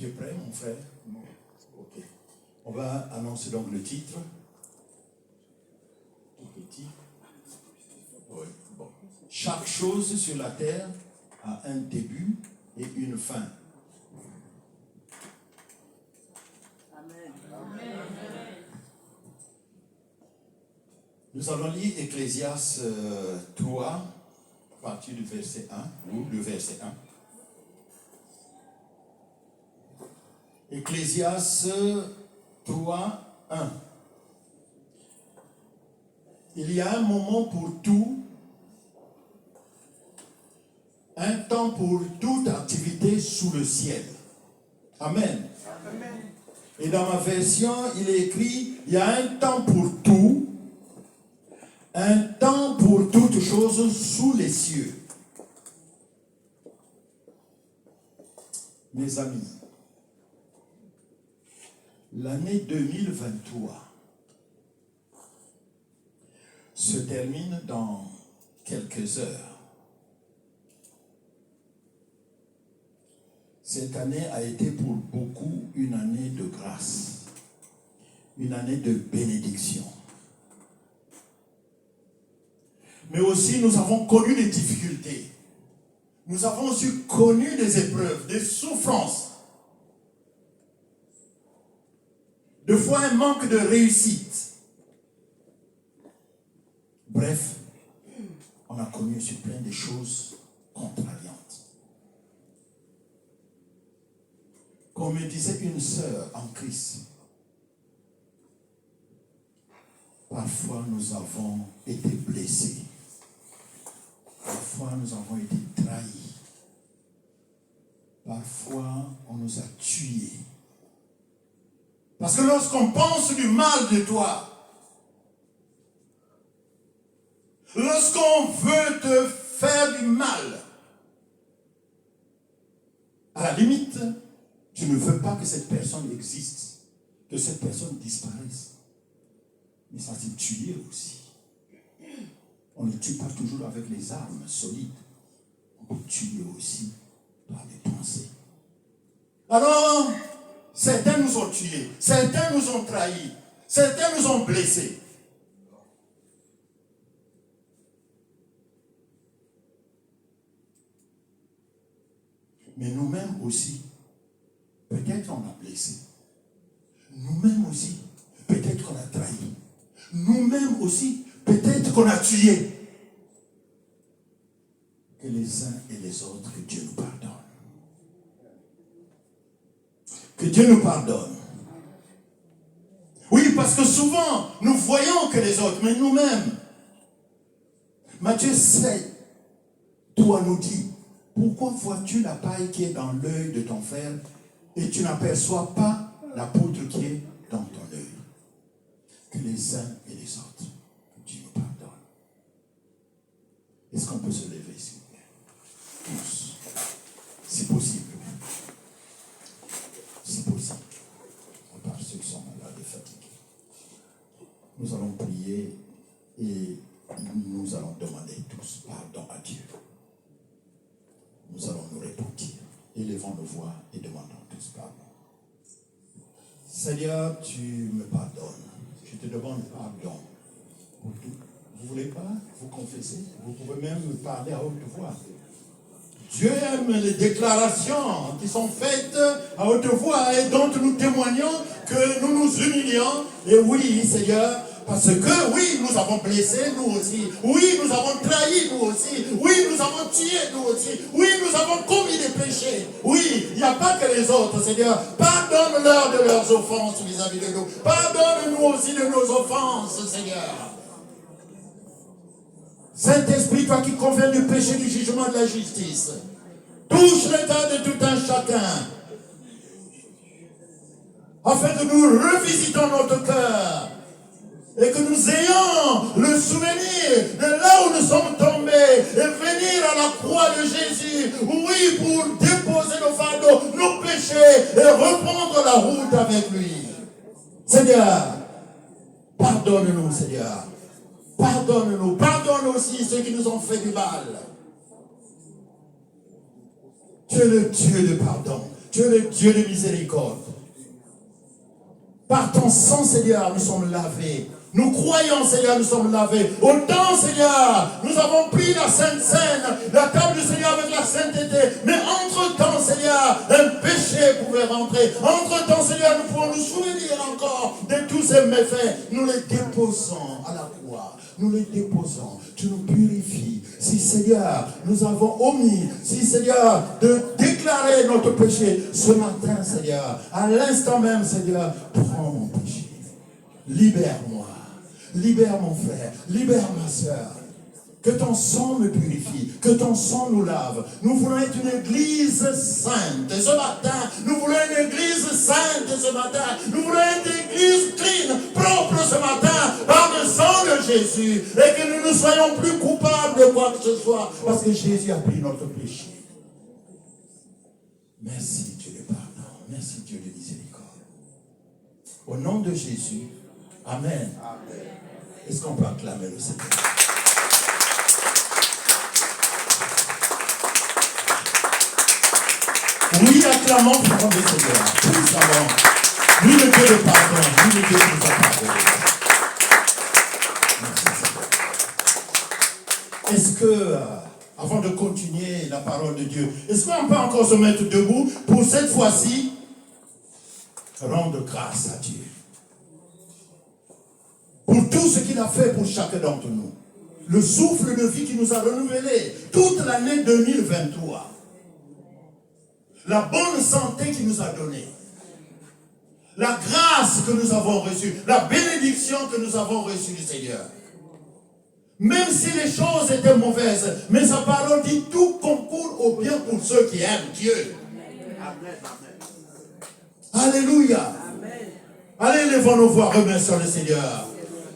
Tu es prêt, mon frère? Non. Ok. On va annoncer donc le titre. Tout petit. Oui, bon. Chaque chose sur la terre a un début et une fin. Amen. Nous allons lire Ecclésiaste 3, à partir du verset 1, ou le verset 1. Ecclésiaste 3, 1. Il y a un moment pour tout, un temps pour toute activité sous le ciel. Amen. Amen. Et dans ma version, il est écrit, il y a un temps pour tout, un temps pour toutes choses sous les cieux. Mes amis, l'année 2023 se termine dans quelques heures. Cette année a été pour beaucoup une année de grâce, une année de bénédiction. Mais aussi nous avons connu des difficultés. Nous avons aussi connu des épreuves, des souffrances. Des fois un manque de réussite. Bref, on a connu sur plein de choses contrariantes. Comme me disait une sœur en Christ, parfois nous avons été blessés. Parfois nous avons été trahis. Parfois on nous a tués. Parce que lorsqu'on pense du mal de toi, lorsqu'on veut te faire du mal, à la limite, tu ne veux pas que cette personne existe, que cette personne disparaisse. Mais ça c'est tuer aussi. On ne tue pas toujours avec les armes solides. On peut tuer aussi par les pensées. Alors, certains nous ont tués, certains nous ont trahis, certains nous ont blessés. Mais nous-mêmes aussi, peut-être on a blessé. Nous-mêmes aussi, peut-être qu'on a trahi. Nous-mêmes aussi, peut-être qu'on a tué. Que les uns et les autres, que Dieu nous pardonne. Que Dieu nous pardonne. Oui, parce que souvent, nous voyons que les autres, mais nous-mêmes. Matthieu 7, toi nous dit, pourquoi vois-tu la paille qui est dans l'œil de ton frère et tu n'aperçois pas la poutre qui est dans ton œil? Que les uns et les autres, que Dieu nous pardonne. Est-ce qu'on peut se lever, s'il vous plaît? Tous. Si possible. Si possible. À part ceux qui sont malades et fatigués. Nous allons prier et nous allons demander tous pardon à Dieu. Nous allons nous repentir. Élevons nos voix et demandons tous pardon. Seigneur, tu me pardonnes. Je te demande pardon pour tout. Vous ne voulez pas vous confesser? Vous pouvez même me parler à haute voix. Dieu aime les déclarations qui sont faites à haute voix et dont nous témoignons que nous nous humilions. Et oui, Seigneur, parce que oui, nous avons blessé, nous aussi. Oui, nous avons trahi, nous aussi. Oui, nous avons tué, nous aussi. Oui, nous avons commis des péchés. Oui, il n'y a pas que les autres, Seigneur. Pardonne-leur de leurs offenses vis-à-vis de nous. Pardonne-nous aussi de nos offenses, Seigneur. Saint-Esprit, toi qui conviens du péché, du jugement, de la justice, touche le cœur de tout un chacun, afin que nous revisitons notre cœur et que nous ayons le souvenir de là où nous sommes tombés et venir à la croix de Jésus, oui, pour déposer nos fardeaux, nos péchés et reprendre la route avec lui. Seigneur, pardonne-nous, Seigneur. Pardonne-nous, pardonne aussi ceux qui nous ont fait du mal. Tu es le Dieu de pardon. Tu es le Dieu de miséricorde. Par ton sang, Seigneur, nous sommes lavés. Nous croyons, Seigneur, nous sommes lavés. Autant, Seigneur, nous avons pris la Sainte Seine, la table du Seigneur avec la sainteté. Mais entre-temps, Seigneur, un péché pouvait rentrer. Entre-temps, Seigneur, nous pouvons nous souvenir encore de tous ces méfaits. Nous les déposons à la croix. Nous les déposons. Tu nous purifies. Si, Seigneur, nous avons omis, si, Seigneur, de déclarer notre péché ce matin, Seigneur, à l'instant même, Seigneur, prends mon péché. Libère-moi. Libère mon frère, libère ma soeur. Que ton sang me purifie, que ton sang nous lave. Nous voulons être une église sainte ce matin. Nous voulons une église sainte ce matin. Nous voulons être une église clean, propre ce matin, par le sang de Jésus. Et que nous ne soyons plus coupables de quoi que ce soit, parce que Jésus a pris notre péché. Merci Dieu de pardon. Merci Dieu de miséricorde. Au nom de Jésus, Amen. Amen. Est-ce qu'on peut acclamer le Seigneur? Oui, acclamons pour le Seigneur. Puissamment. Lui le Dieu de pardon. Lui le Dieu qui nous a pardonné. Merci Seigneur. Est-ce que, avant de continuer la parole de Dieu, est-ce qu'on peut encore se mettre debout pour cette fois-ci rendre grâce à Dieu? Pour tout ce qu'il a fait pour chacun d'entre nous. Le souffle de vie qui nous a renouvelé toute l'année 2023. La bonne santé qu'il nous a donnée. La grâce que nous avons reçue. La bénédiction que nous avons reçue du Seigneur. Même si les choses étaient mauvaises, mais sa parole dit tout concourt au bien pour ceux qui aiment Dieu. Amen. Alléluia. Amen. Allez, levons nos voix, remercions le Seigneur.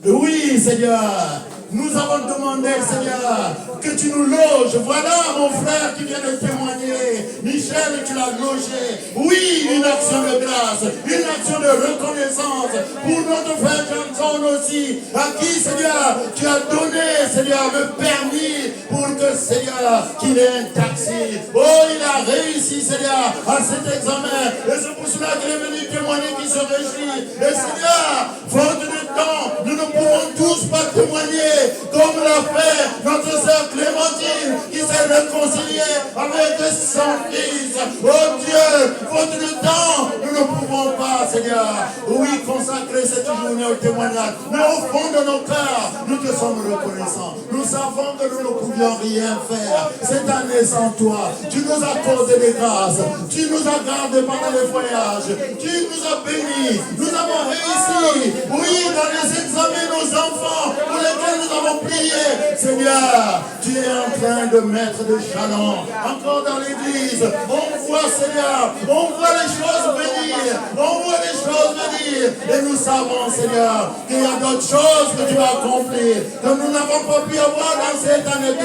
Oui, Seigneur, nous avons demandé, Seigneur, que tu nous loges. Voilà mon frère qui vient de témoigner. Michel, tu l'as logé. Oui, une action de grâce, une action de reconnaissance pour notre frère Johnson aussi, à qui, Seigneur, tu as donné, Seigneur, le permis pour que, Seigneur, qu'il ait un taxi. Oh, il a réussi, Seigneur, à cet examen. Et c'est pour cela qu'il est venu témoigner, qu'il se réjouit. Et Seigneur, faute de temps, nous ne pouvons tous pas témoigner comme l'a fait notre sœur Clémentine qui s'est réconciliée avec son fils. Oh Dieu, faute de temps, nous ne pouvons pas, Seigneur, oui, consacrer cette journée au témoignage. Mais au fond de nos cœurs, nous te sommes reconnaissants. Nous savons que nous ne pouvions rien faire cette année sans toi. Tu nous as accordé des grâces. Tu nous as gardés pendant les voyages. Tu nous as bénis. Nous avons réussi. Oui, dans les examens, nos enfants pour lesquels nous avons prié. Seigneur, tu es en train de mettre des jalons encore dans l'église. On voit, Seigneur, on voit les choses venir. On voit les choses venir. Et nous savons, Seigneur, qu'il y a d'autres choses que tu vas accomplir, que nous n'avons pas pu avoir dans cette année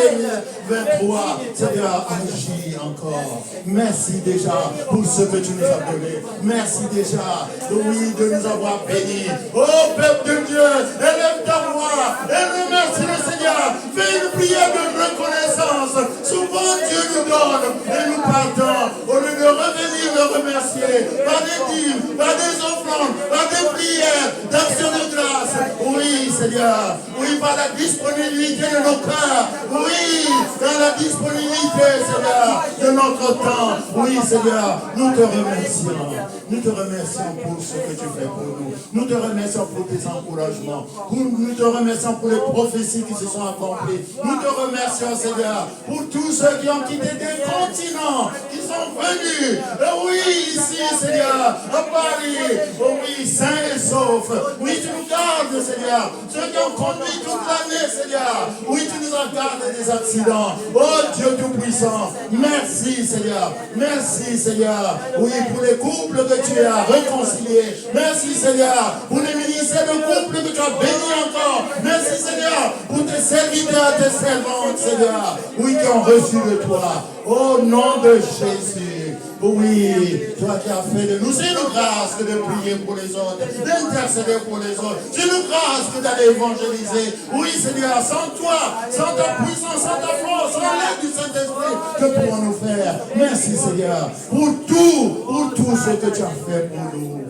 2023. Seigneur, agis encore. Merci déjà pour ce que tu nous as donné. Merci déjà, oui, de nous avoir bénis. Oh, peuple de Dieu, élève ta voix et remercie le Seigneur. Fais une prière de reconnaissance. Souvent Dieu nous donne et nous partons. Au lieu de revenir le remercier par des dîmes, par des offrandes, par des prières, d'actions de grâce. Oui, Seigneur. Oui, par la disponibilité de nos cœurs. Oui, dans la disponibilité, Seigneur, de notre temps. Oui, Seigneur, nous te remercions. Nous te remercions pour ce que tu fais pour nous. Nous te remercions pour tes encouragements. Nous te remercions pour les prophéties qui se sont accomplies. Nous te remercions, Seigneur, pour tous ceux qui ont quitté des continents, qui sont venus. Oui, ici, Seigneur, à Paris. Oh oui, sains et saufs. Oui, tu nous gardes, Seigneur. Ceux qui ont conduit toute l'année, Seigneur. Oui, tu nous as gardé des accidents. Oh Dieu Tout-Puissant. Merci, Seigneur. Merci, Seigneur. Oui, pour les couples que tu as réconciliés. Merci, Seigneur, pour les ministères de couple que tu as bénis encore. Merci, Seigneur, pour tes serviteurs, tes servantes, Seigneur. Oui, qui ont reçu de toi. Au nom de Jésus. Oui, toi qui as fait de nous une grâce que de prier pour les autres, d'intercéder pour les autres. C'est une grâce que d'aller évangéliser. Oui, Seigneur, sans toi, sans ta puissance, sans ta force, sans l'aide du Saint-Esprit, que pourrons-nous faire? Merci, Seigneur, pour tout ce que tu as fait pour nous.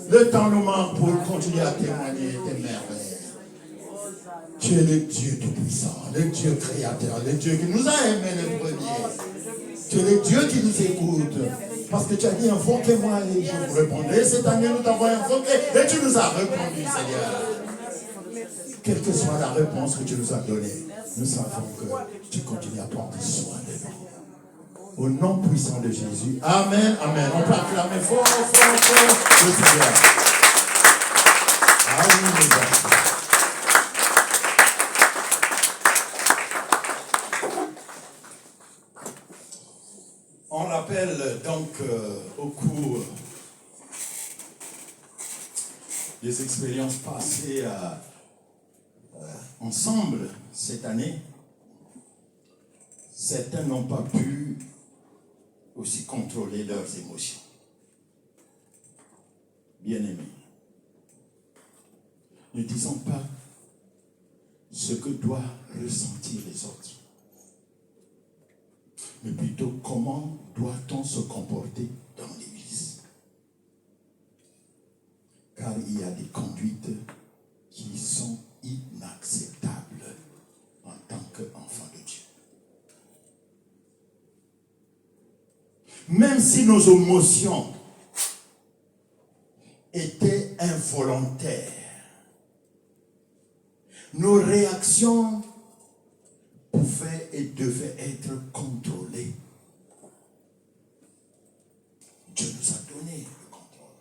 Le temps nous manque pour continuer à témoigner tes merveilles. Tu es le Dieu tout-puissant, le Dieu créateur, le Dieu qui nous a aimés le premier. Tu es le Dieu qui nous écoute. Parce que tu as dit, invoquez-moi et je vous répondrai. Cette année, nous t'avons invoqué et tu nous as répondu, Seigneur. Quelle que soit la réponse que tu nous as donnée, nous savons que tu continues à prendre soin de nous. Au nom puissant de Jésus. Amen, amen. On peut acclamer fort le Seigneur. Ah oui, mes enfants. On rappelle donc au cours des expériences passées ensemble cette année, certains n'ont pas pu aussi contrôler leurs émotions. Bien-aimés, ne disons pas ce que doivent ressentir les autres, mais plutôt comment doit-on se comporter dans l'Église. Car il y a des conduites qui sont inacceptables en tant qu'enfants de Dieu. Même si nos émotions étaient involontaires, nos réactions pouvaient et devaient être contrôlées. Dieu nous a donné le contrôle.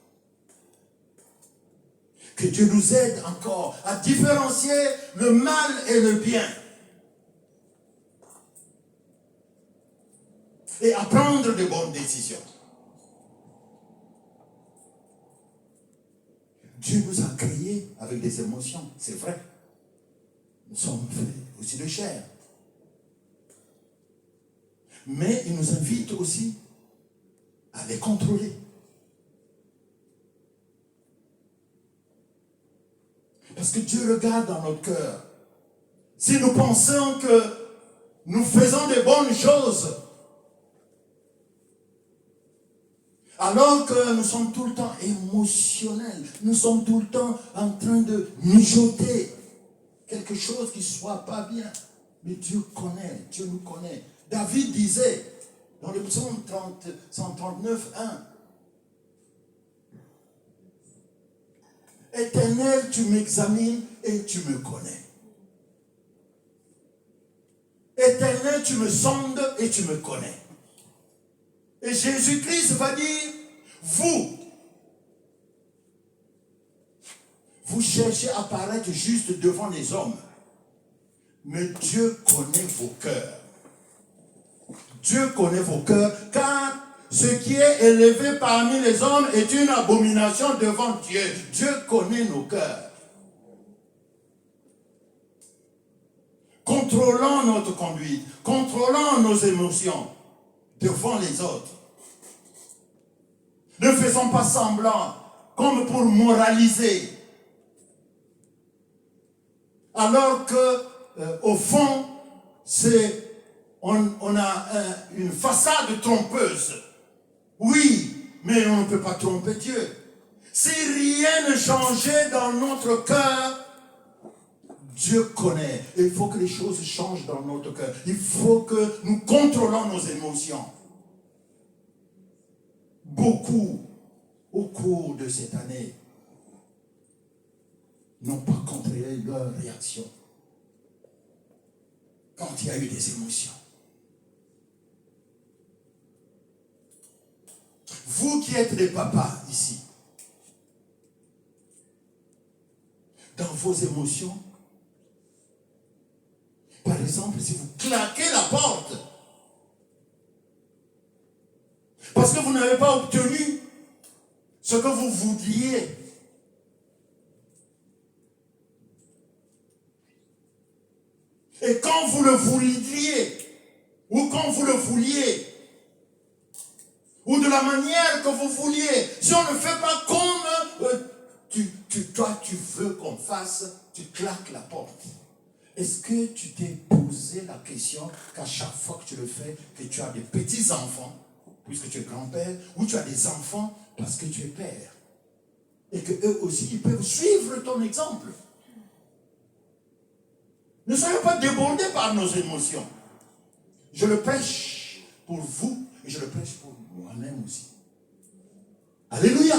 Que Dieu nous aide encore à différencier le mal et le bien. Et à prendre de bonnes décisions. Dieu nous a créés avec des émotions, c'est vrai. Nous sommes faits aussi de chair. Mais il nous invite aussi à les contrôler. Parce que Dieu regarde dans notre cœur. Si nous pensons que nous faisons des bonnes choses, alors que nous sommes tout le temps émotionnels, nous sommes tout le temps en train de mijoter quelque chose qui ne soit pas bien. Mais Dieu connaît, Dieu nous connaît. David disait, dans le psaume 139, 1, Éternel, tu m'examines et tu me connais. Éternel, tu me sondes et tu me connais. Et Jésus-Christ va dire, vous cherchez à paraître juste devant les hommes, mais Dieu connaît vos cœurs. Dieu connaît vos cœurs, car ce qui est élevé parmi les hommes est une abomination devant Dieu. Dieu connaît nos cœurs. Contrôlons notre conduite, contrôlons nos émotions devant les autres. Ne faisons pas semblant, comme pour moraliser. Alors que, au fond, on a une façade trompeuse. Oui, mais on ne peut pas tromper Dieu. Si rien ne changeait dans notre cœur, Dieu connaît. Il faut que les choses changent dans notre cœur. Il faut que nous contrôlons nos émotions. Beaucoup, au cours de cette année, n'ont pas contrôlé leur réaction quand il y a eu des émotions. Vous qui êtes des papas ici, dans vos émotions, par exemple, si vous claquez la porte, parce que vous n'avez pas obtenu ce que vous vouliez, et quand vous le vouliez, ou quand vous le vouliez, ou de la manière que vous vouliez. Si on ne fait pas comme toi tu veux qu'on fasse, tu claques la porte. Est-ce que tu t'es posé la question qu'à chaque fois que tu le fais, que tu as des petits-enfants, puisque tu es grand-père, ou tu as des enfants parce que tu es père, et qu'eux aussi, ils peuvent suivre ton exemple. Ne soyons pas débordés par nos émotions. Je le prêche pour vous, et je le prêche pour moi-même aussi. Alléluia.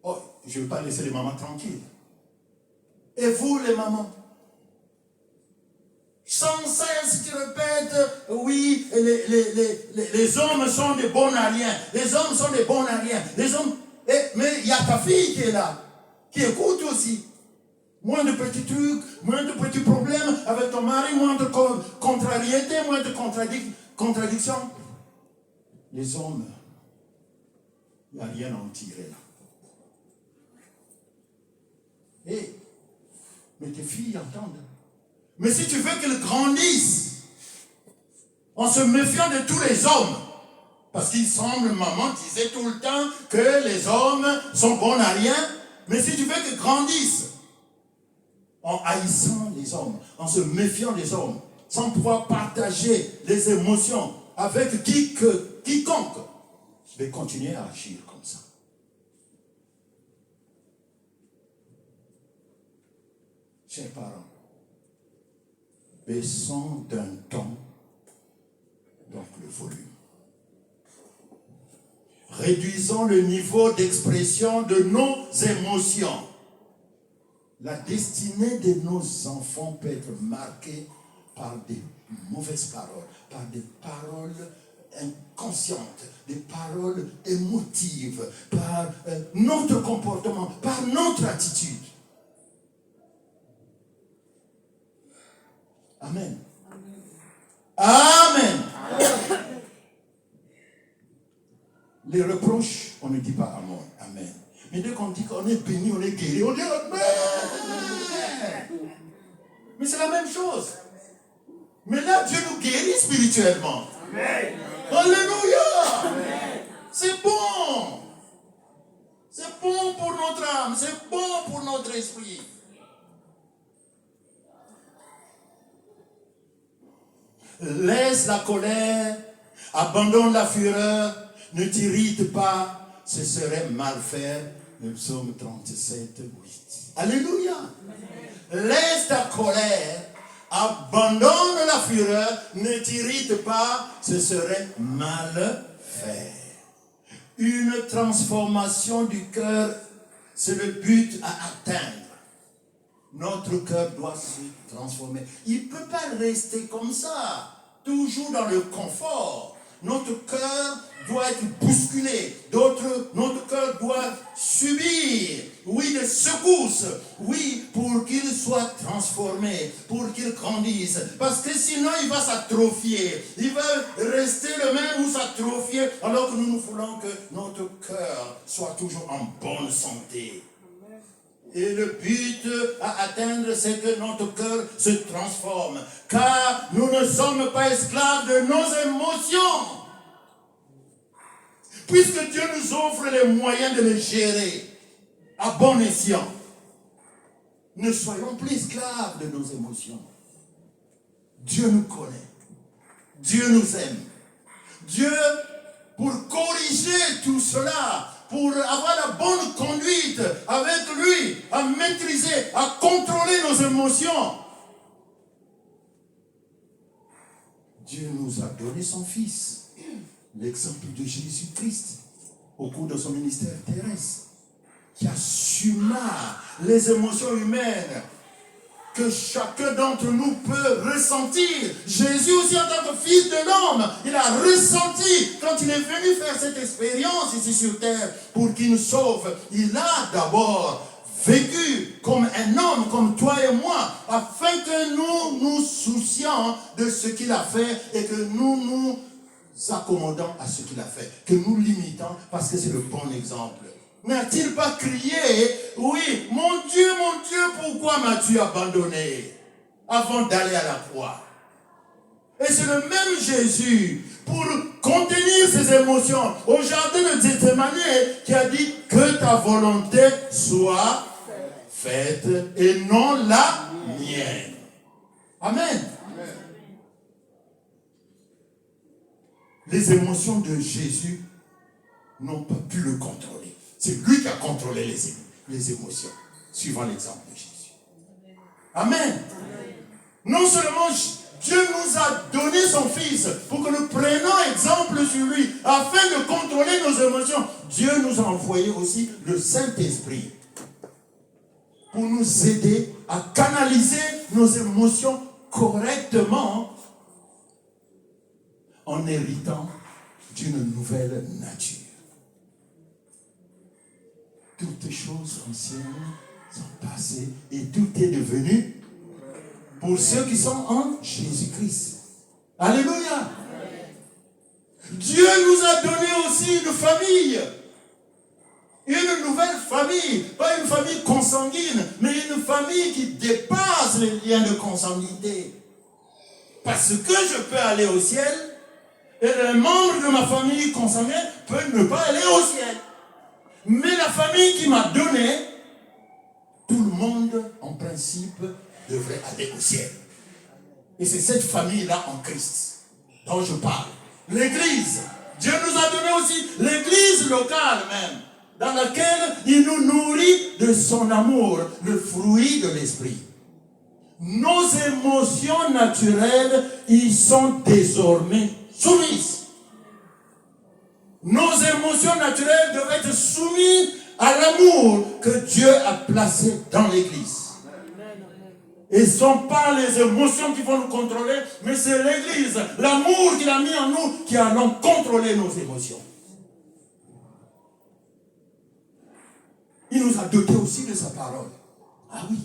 Oh, je ne vais pas laisser les mamans tranquilles. Et vous, les mamans, sans cesse tu répètes, oui, les hommes sont des bons à rien. Les hommes sont des bons à rien. Les hommes, mais il y a ta fille qui est là, qui écoute aussi. Moins de petits trucs, moins de petits problèmes avec ton mari, moins de contrariétés, moins de contradictions. Les hommes, il n'y a rien à en tirer là. Mais tes filles entendent. Mais si tu veux qu'elles grandissent en se méfiant de tous les hommes, parce qu'il semble, maman disait tout le temps que les hommes sont bons à rien, mais si tu veux qu'elles grandissent en haïssant les hommes, en se méfiant des hommes, sans pouvoir partager les émotions avec quiconque, je vais continuer à agir comme ça. Chers parents, baissons d'un ton, donc le volume. Réduisons le niveau d'expression de nos émotions. La destinée de nos enfants peut être marquée par des mauvaises paroles, par des paroles inconscientes, des paroles émotives, par notre comportement, par notre attitude. Amen. Amen. Amen. Les reproches, on ne dit pas amen. Amen. Mais dès qu'on dit qu'on est béni, on est guéri, on dit amen. Mais c'est la même chose. Mais là, Dieu nous guérit spirituellement. Amen. Alléluia. Amen. C'est bon. C'est bon pour notre âme. C'est bon pour notre esprit. Laisse la colère, abandonne la fureur, ne t'irrite pas, ce serait mal faire. Le psaume 37, 8. Alléluia. Laisse ta colère, abandonne la fureur, ne t'irrite pas, ce serait mal faire. Une transformation du cœur, c'est le but à atteindre. Notre cœur doit se transformer. Il ne peut pas rester comme ça, toujours dans le confort. Notre cœur doit être bousculé. Notre cœur doit subir, oui, des secousses. Oui, pour qu'il soit transformé, pour qu'il grandisse. Parce que sinon, il va s'atrophier. Il va rester le même ou s'atrophier, alors que nous voulons que notre cœur soit toujours en bonne santé. Et le but à atteindre, c'est que notre cœur se transforme. Car nous ne sommes pas esclaves de nos émotions. Puisque Dieu nous offre les moyens de les gérer à bon escient, ne soyons plus esclaves de nos émotions. Dieu nous connaît. Dieu nous aime. Dieu, pour corriger tout cela, pour avoir la bonne conduite avec lui, à maîtriser, à contrôler nos émotions. Dieu nous a donné son Fils, l'exemple de Jésus-Christ, au cours de son ministère terrestre, qui assuma les émotions humaines que chacun d'entre nous peut ressentir. Jésus aussi, en tant que fils de l'homme, il a ressenti quand il est venu faire cette expérience ici sur terre pour qu'il nous sauve. Il a d'abord vécu comme un homme, comme toi et moi, afin que nous nous soucions de ce qu'il a fait et que nous nous accommodons à ce qu'il a fait, que nous l'imitons parce que c'est le bon exemple. N'a-t-il pas crié, oui, mon Dieu, pourquoi m'as-tu abandonné avant d'aller à la croix? Et c'est le même Jésus, pour contenir ses émotions, au jardin de Gethsémane, qui a dit que ta volonté soit faite et non la mienne. Amen. Les émotions de Jésus n'ont pas pu le contrôler. C'est lui qui a contrôlé les émotions, suivant l'exemple de Jésus. Amen. Non seulement Dieu nous a donné son Fils pour que nous prenions exemple sur lui, afin de contrôler nos émotions. Dieu nous a envoyé aussi le Saint-Esprit pour nous aider à canaliser nos émotions correctement en héritant d'une nouvelle nature. Toutes les choses anciennes sont passées et tout est devenu pour ceux qui sont en Jésus-Christ. Alléluia. Dieu nous a donné aussi une famille. Une nouvelle famille. Pas une famille consanguine, mais une famille qui dépasse les liens de consanguinité. Parce que je peux aller au ciel et les membres de ma famille consanguine peuvent ne pas aller au ciel. Mais la famille qui m'a donné, tout le monde, en principe, devrait aller au ciel. Et c'est cette famille-là en Christ dont je parle. L'Église. Dieu nous a donné aussi l'Église locale même, dans laquelle il nous nourrit de son amour, le fruit de l'Esprit. Nos émotions naturelles y sont désormais soumises. Nos émotions naturelles doivent être soumises à l'amour que Dieu a placé dans l'Église. Et ce ne sont pas les émotions qui vont nous contrôler, mais c'est l'Église, l'amour qu'il a mis en nous, qui allons contrôler nos émotions. Il nous a dotés aussi de sa parole. Ah oui,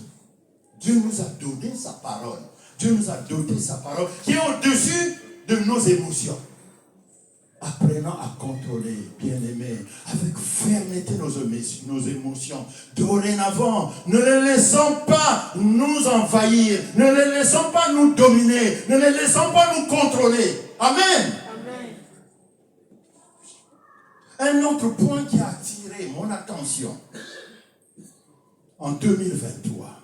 Dieu nous a donné sa parole. Dieu nous a doté sa parole, qui est au-dessus de nos émotions. Apprenons à contrôler, bien-aimés, avec fermeté nos émotions. Dorénavant, ne les laissons pas nous envahir, ne les laissons pas nous dominer, ne les laissons pas nous contrôler. Amen. Amen. Un autre point qui a attiré mon attention en 2023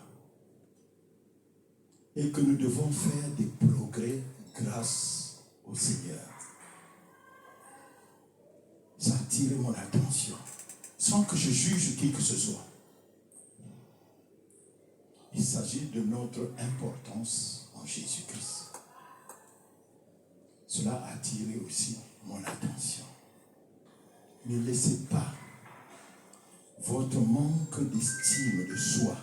est que nous devons faire des progrès grâce au Seigneur. Ça a attiré mon attention, sans que je juge qui que ce soit. Il s'agit de notre importance en Jésus-Christ. Cela a attiré aussi mon attention. Ne laissez pas votre manque d'estime de soi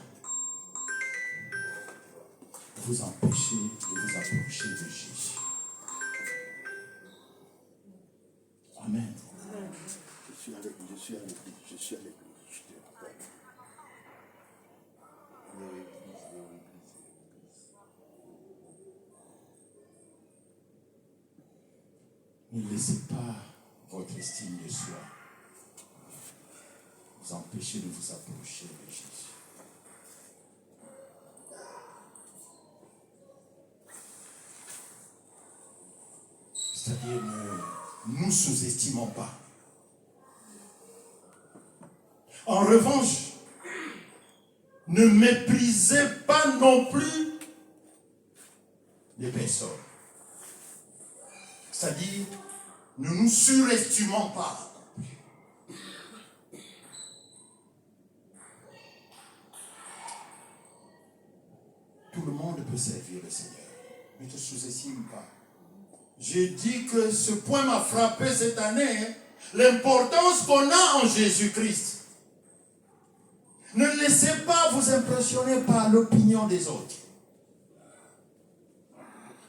vous empêcher de vous approcher de Jésus. Amen. Je suis avec lui. Je te rappelle. Ne laissez pas votre estime de soi vous empêcher de vous approcher de Jésus. C'est-à-dire, ne nous sous-estimons pas. En revanche, ne méprisez pas non plus les personnes. C'est-à-dire, ne nous surestimons pas. Tout le monde peut servir le Seigneur. Ne te sous-estime pas. J'ai dit que ce point m'a frappé cette année, l'importance qu'on a en Jésus-Christ. Ne laissez pas vous impressionner par l'opinion des autres.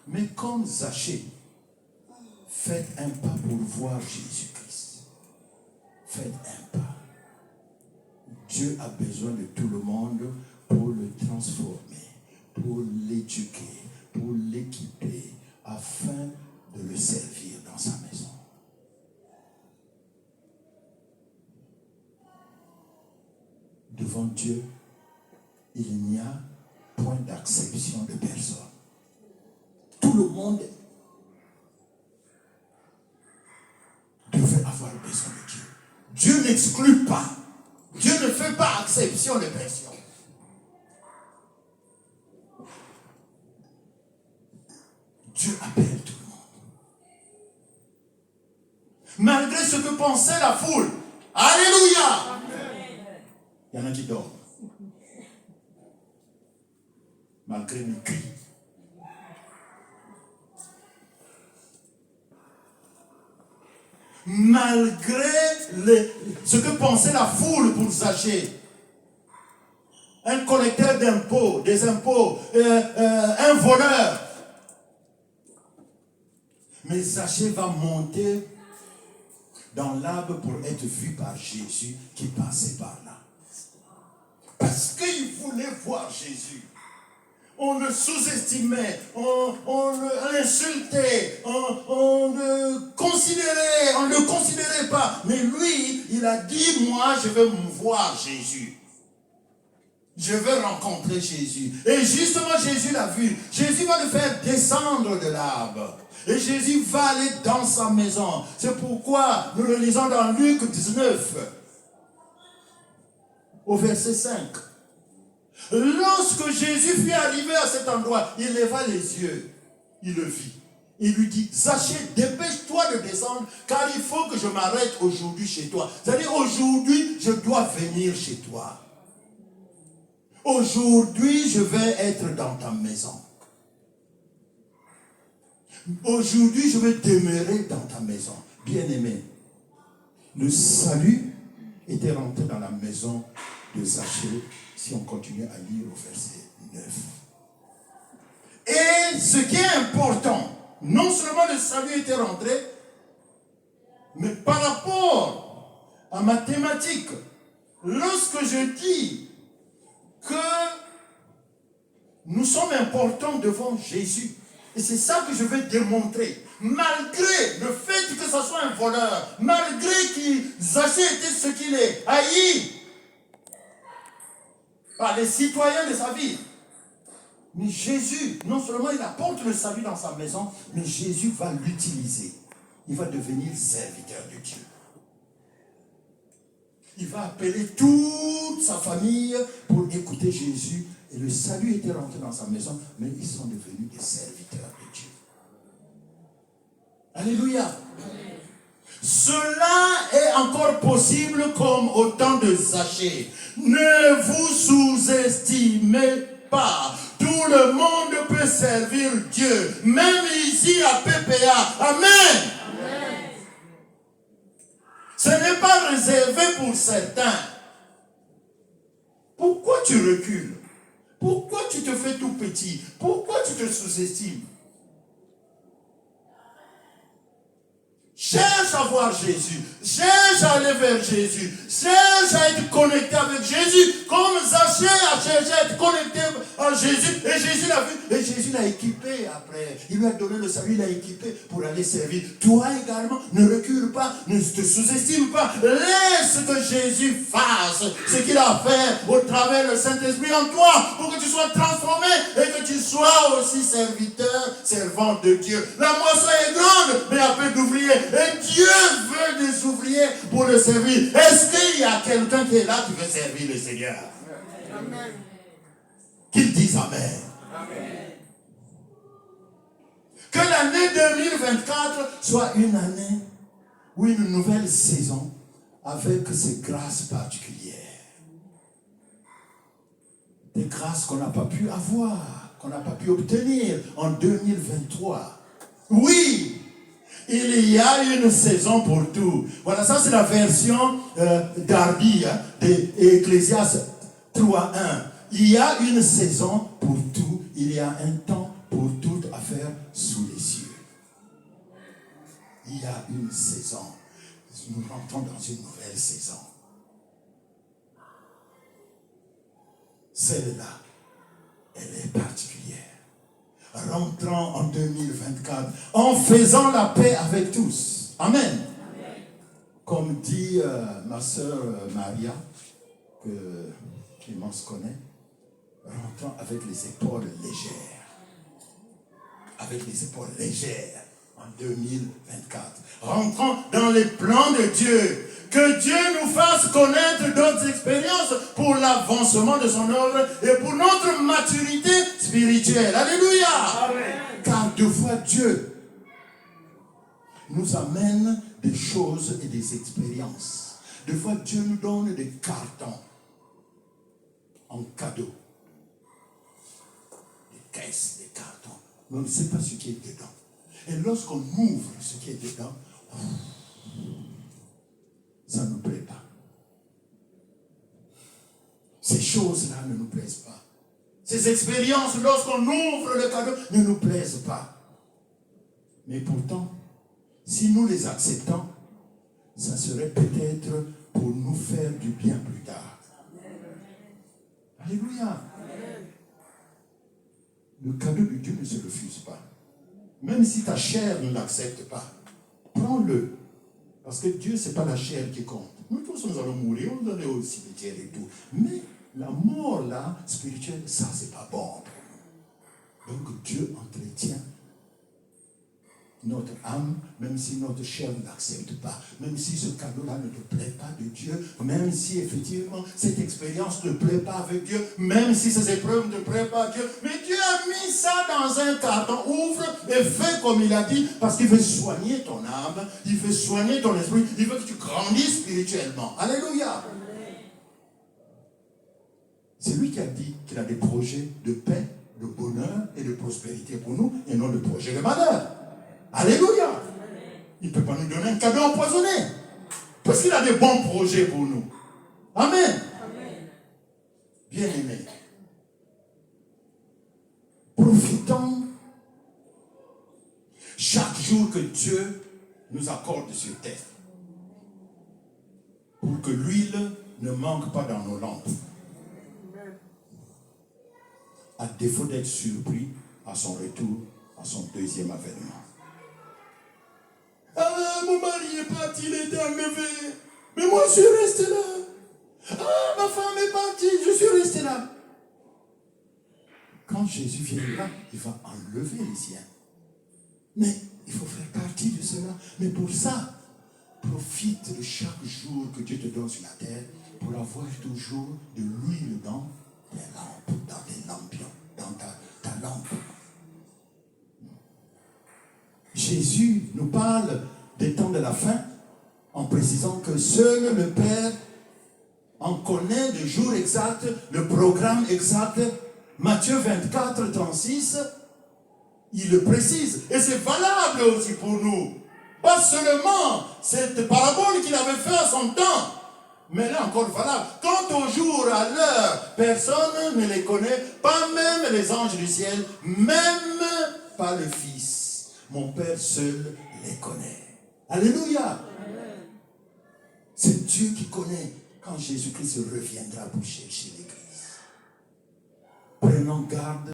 Mais comme Zachée, faites un pas pour voir Jésus-Christ. Faites un pas. Dieu a besoin de tout le monde pour le transformer, pour l'éduquer, pour l'équiper, afin de le servir dans sa maison. Devant Dieu, il n'y a point d'acception de personne. Tout le monde avoir besoin de Dieu. Dieu n'exclut pas. Dieu ne fait pas exception de personne. Dieu appelle tout le monde. Malgré ce que pensait la foule. Alléluia! Il y en a qui dorment. Malgré mes cris. Malgré ce que pensait la foule pour Zachée. Un collecteur d'impôts, des impôts, un voleur. Mais Zachée va monter dans l'arbre pour être vu par Jésus qui passait par là. Parce qu'il voulait voir Jésus. On le sous-estimait, on l'insultait, on le considérait pas. Mais lui, il a dit, moi, je veux voir Jésus. Je veux rencontrer Jésus. Et justement, Jésus l'a vu. Jésus va le faire descendre de l'arbre. Et Jésus va aller dans sa maison. C'est pourquoi nous le lisons dans Luc 19, au verset 5. Lorsque Jésus fut arrivé à cet endroit, il leva les yeux, il le vit. Il lui dit, Zachée, dépêche-toi de descendre, car il faut que je m'arrête aujourd'hui chez toi. C'est-à-dire, aujourd'hui, je dois venir chez toi. Aujourd'hui, je vais être dans ta maison. Aujourd'hui, je vais demeurer dans ta maison. Bien-aimé, le salut était rentré dans la maison de Zachée, si on continue à lire au verset 9. Et ce qui est important, non seulement le salut était rentré, mais par rapport à ma thématique, lorsque je dis que nous sommes importants devant Jésus, et c'est ça que je vais démontrer, malgré le fait que ce soit un voleur, malgré que Zachée était ce qu'il est, haï par les citoyens de sa vie. Mais Jésus, non seulement il apporte le salut dans sa maison, mais Jésus va l'utiliser. Il va devenir serviteur de Dieu. Il va appeler toute sa famille pour écouter Jésus. Et le salut était rentré dans sa maison, mais ils sont devenus des serviteurs de Dieu. Alléluia. Cela est encore possible comme au temps de Zachée. Ne vous sous-estimez pas. Tout le monde peut servir Dieu. Même ici à PPA. Amen. Amen. Ce n'est pas réservé pour certains. Pourquoi tu recules? Pourquoi tu te fais tout petit? Pourquoi tu te sous-estimes? Cherche à voir Jésus. Cherche à aller vers Jésus. Cherche à être connecté avec Jésus. Comme Zachée a cherché à être connecté à Jésus. Et Jésus l'a vu. Et Jésus l'a équipé après. Il lui a donné le salut. Il l'a équipé pour aller servir. Toi également, ne recule pas. Ne te sous-estime pas. Laisse que Jésus fasse ce qu'il a fait au travers du Saint-Esprit en toi. Pour que tu sois transformé. Et que tu sois aussi serviteur, servant de Dieu. La moisson est grande, mais il y a peu d'ouvriers. Et Dieu veut des ouvriers pour le servir. Est-ce qu'il y a quelqu'un qui est là qui veut servir le Seigneur? Amen. Qu'il dise Amen. Amen. Que l'année 2024 soit une année ou une nouvelle saison avec ses grâces particulières. Des grâces qu'on n'a pas pu avoir, qu'on n'a pas pu obtenir en 2023. Oui! Il y a une saison pour tout. Voilà, ça c'est la version Darby d'Ecclésiaste 3.1. Il y a une saison pour tout. Il y a un temps pour toute affaire sous les cieux. Il y a une saison. Nous rentrons dans une nouvelle saison. Celle-là, elle est particulière. Rentrant en 2024 en faisant la paix avec tous. Amen. Amen. Comme dit ma soeur Maria, que Clémence connaît, rentrant avec les épaules légères. Avec les épaules légères en 2024. rentrons dans les plans de Dieu. Que Dieu nous fasse connaître d'autres expériences pour l'avancement de son œuvre et pour notre maturité spirituelle. Alléluia. Amen. Car deux fois Dieu nous amène des choses et des expériences. Des fois Dieu nous donne des cartons en cadeau. Des caisses, des cartons. Mais on ne sait pas ce qui est dedans. Et lorsqu'on ouvre ce qui est dedans, ça ne nous plaît pas. Ces choses-là ne nous plaisent pas. Ces expériences, lorsqu'on ouvre le cadeau, ne nous plaisent pas. Mais pourtant, si nous les acceptons, ça serait peut-être pour nous faire du bien plus tard. Alléluia. Le cadeau de Dieu ne se refuse pas. Même si ta chair ne l'accepte pas, prends-le. Parce que Dieu, ce n'est pas la chair qui compte. Nous tous, nous allons mourir, on va aller au cimetière et tout. Mais la mort, là, spirituelle, ça, c'est pas bon pour nous. Donc, Dieu entretient notre âme, même si notre chair ne l'accepte pas, même si ce cadeau-là ne te plaît pas de Dieu, même si effectivement cette expérience ne plaît pas avec Dieu, même si ces épreuves ne plaisent pas à Dieu, mais Dieu a mis ça dans un carton, ouvre et fais comme il a dit, parce qu'il veut soigner ton âme, il veut soigner ton esprit, il veut que tu grandisses spirituellement. Alléluia. C'est lui qui a dit qu'il a des projets de paix, de bonheur et de prospérité pour nous, et non de projets de malheur. Alléluia. Il ne peut pas nous donner un cadeau empoisonné. Parce qu'il a des bons projets pour nous. Amen. Bien-aimés, profitons chaque jour que Dieu nous accorde sur terre. Pour que l'huile ne manque pas dans nos lampes. À défaut d'être surpris à son retour, à son deuxième avènement. Ah, mon mari est parti, il était enlevé. Mais moi, je suis resté là. Ah, ma femme est partie, je suis resté là. Quand Jésus vient là, il va enlever les siens. Mais il faut faire partie de cela. Mais pour ça, profite de chaque jour que Dieu te donne sur la terre pour avoir toujours de l'huile dans tes lampes, dans tes lampions, dans ta lampe. Jésus nous parle des temps de la fin en précisant que seul le Père en connaît le jour exact, le programme exact. Matthieu 24, 36, il le précise. Et c'est valable aussi pour nous. Pas seulement cette parabole qu'il avait fait à son temps, mais elle est encore valable. Quant au jour, à l'heure, personne ne les connaît, pas même les anges du ciel, même pas le Fils. Mon Père seul les connaît. Alléluia. C'est Dieu qui connaît quand Jésus-Christ reviendra pour chercher l'Église. Prenons garde